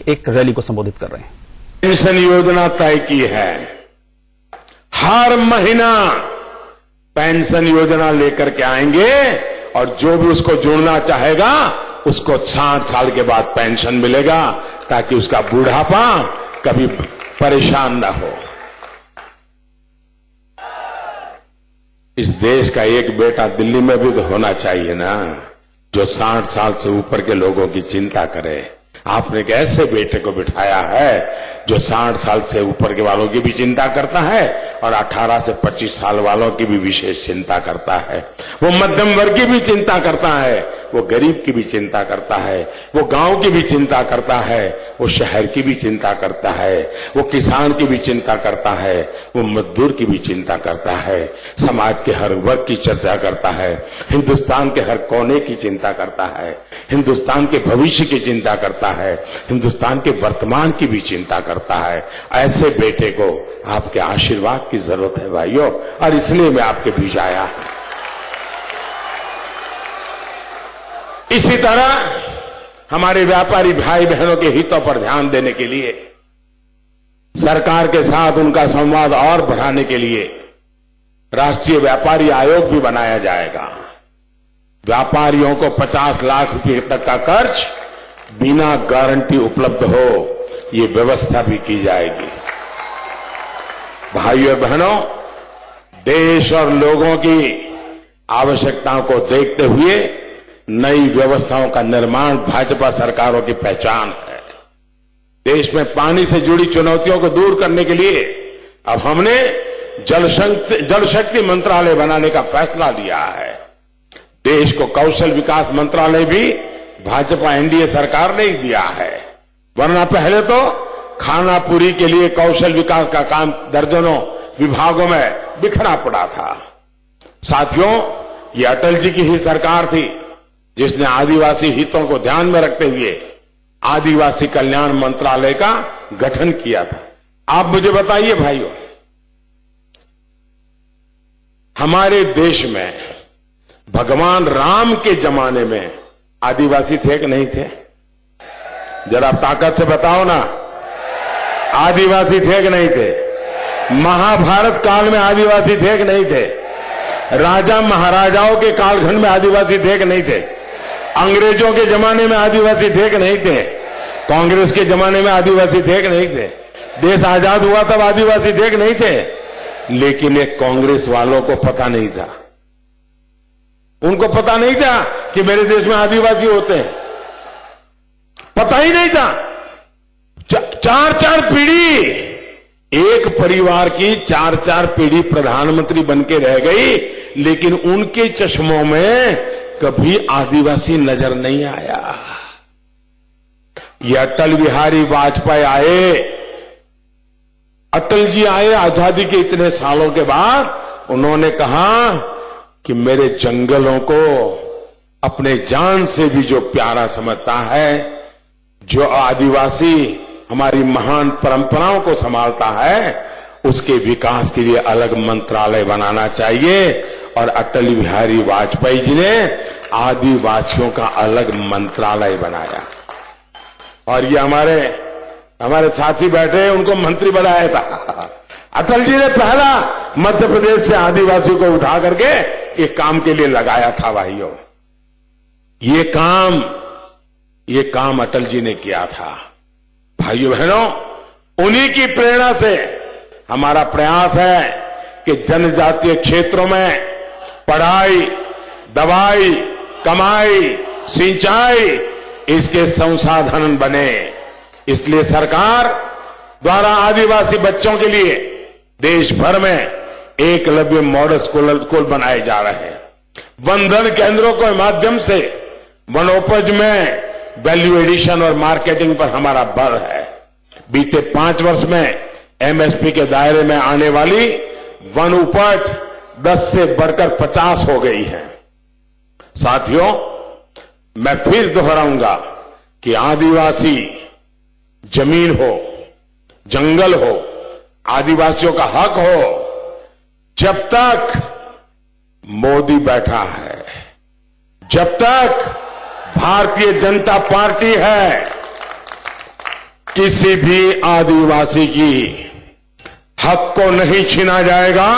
एक रैली को संबोधित कर रहे हैं। पेंशन योजना तय की है, हर महीना पेंशन योजना लेकर के आएंगे और जो भी उसको जुड़ना चाहेगा उसको 60 साल के बाद पेंशन मिलेगा, ताकि उसका बुढ़ापा कभी परेशान ना हो। इस देश का एक बेटा दिल्ली में भी तो होना चाहिए ना, जो 60 साल से ऊपर के लोगों की चिंता करे। आपने एक ऐसे बेटे को बिठाया है जो 60 साल से ऊपर के वालों की भी चिंता करता है और 18 से 25 साल वालों की भी विशेष चिंता करता है। वो मध्यम वर्ग की भी चिंता करता है, वो गरीब की भी चिंता करता है, वो गांव की भी चिंता करता है, वो शहर की भी चिंता करता है, वो किसान की भी चिंता करता है, वो मजदूर की भी चिंता करता है, समाज के हर वर्ग की चर्चा करता है, हिंदुस्तान के हर कोने की चिंता करता है, हिंदुस्तान के भविष्य की चिंता करता है, हिंदुस्तान के वर्तमान की भी चिंता करता है। ऐसे बेटे को आपके आशीर्वाद की जरूरत है भाइयों, और इसलिए मैं आपके बीच आया। इसी तरह हमारे व्यापारी भाई बहनों के हितों पर ध्यान देने के लिए, सरकार के साथ उनका संवाद और बढ़ाने के लिए राष्ट्रीय व्यापारी आयोग भी बनाया जाएगा। व्यापारियों को 50 लाख रुपए तक का कर्ज बिना गारंटी उपलब्ध हो, ये व्यवस्था भी की जाएगी। भाइयों बहनों, देश और लोगों की आवश्यकताओं को देखते हुए नई व्यवस्थाओं का निर्माण भाजपा सरकारों की पहचान है। देश में पानी से जुड़ी चुनौतियों को दूर करने के लिए अब हमने जल शक्ति मंत्रालय बनाने का फैसला लिया है। देश को कौशल विकास मंत्रालय भी भाजपा एनडीए सरकार ने ही दिया है, वरना पहले तो खानापुरी के लिए कौशल विकास का काम दर्जनों विभागों में बिखरा पड़ा था। साथियों, ये अटल जी की ही सरकार थी जिसने आदिवासी हितों को ध्यान में रखते हुए आदिवासी कल्याण मंत्रालय का गठन किया था। आप मुझे बताइए भाइयों, हमारे देश में भगवान राम के जमाने में आदिवासी थे कि नहीं थे? जरा आप ताकत से बताओ ना, आदिवासी थे कि नहीं थे? महाभारत काल में आदिवासी थे कि नहीं थे? राजा महाराजाओं के कालखंड में आदिवासी थे कि नहीं थे? अंग्रेजों के जमाने में आदिवासी थे कि नहीं थे? कांग्रेस के जमाने में आदिवासी थे कि नहीं थे? देश आजाद हुआ तब आदिवासी थे कि नहीं थे? लेकिन एक कांग्रेस वालों को पता नहीं था, उनको पता नहीं था कि मेरे देश में आदिवासी होते हैं, पता ही नहीं था। 4-4 पीढ़ी, एक परिवार की 4-4 पीढ़ी प्रधानमंत्री बनके रह गई, लेकिन उनके चश्मों में कभी आदिवासी नजर नहीं आया। ये अटल बिहारी वाजपेयी आए, अटल जी आए आजादी के इतने सालों के बाद, उन्होंने कहा कि मेरे जंगलों को अपने जान से भी जो प्यारा समझता है, जो आदिवासी हमारी महान परंपराओं को संभालता है, उसके विकास के लिए अलग मंत्रालय बनाना चाहिए। और अटल बिहारी वाजपेयी जी ने आदिवासियों का अलग मंत्रालय बनाया, और ये हमारे साथी बैठे, उनको मंत्री बनाया था। अटल जी ने पहला मध्य प्रदेश से आदिवासियों को उठा करके एक काम के लिए लगाया था। भाइयों, ये काम अटल जी ने किया था। भाइयों बहनों, उन्हीं की प्रेरणा से हमारा प्रयास है कि जनजातीय क्षेत्रों में पढ़ाई, दवाई, कमाई, सिंचाई, इसके संसाधन बने। इसलिए सरकार द्वारा आदिवासी बच्चों के लिए देश भर में एकलव्य मॉडल स्कूल बनाए जा रहे हैं। वनधन केंद्रों के माध्यम से वनोपज में वैल्यू एडिशन और मार्केटिंग पर हमारा बल है। बीते 5 वर्ष में एमएसपी के दायरे में आने वाली वन उपज 10 से बढ़कर 50 हो गई है। साथियों, मैं फिर दोहराऊंगा कि आदिवासी जमीन हो, जंगल हो, आदिवासियों का हक हो, जब तक मोदी बैठा है, जब तक भारतीय जनता पार्टी है, किसी भी आदिवासी की हक को नहीं छीना जाएगा।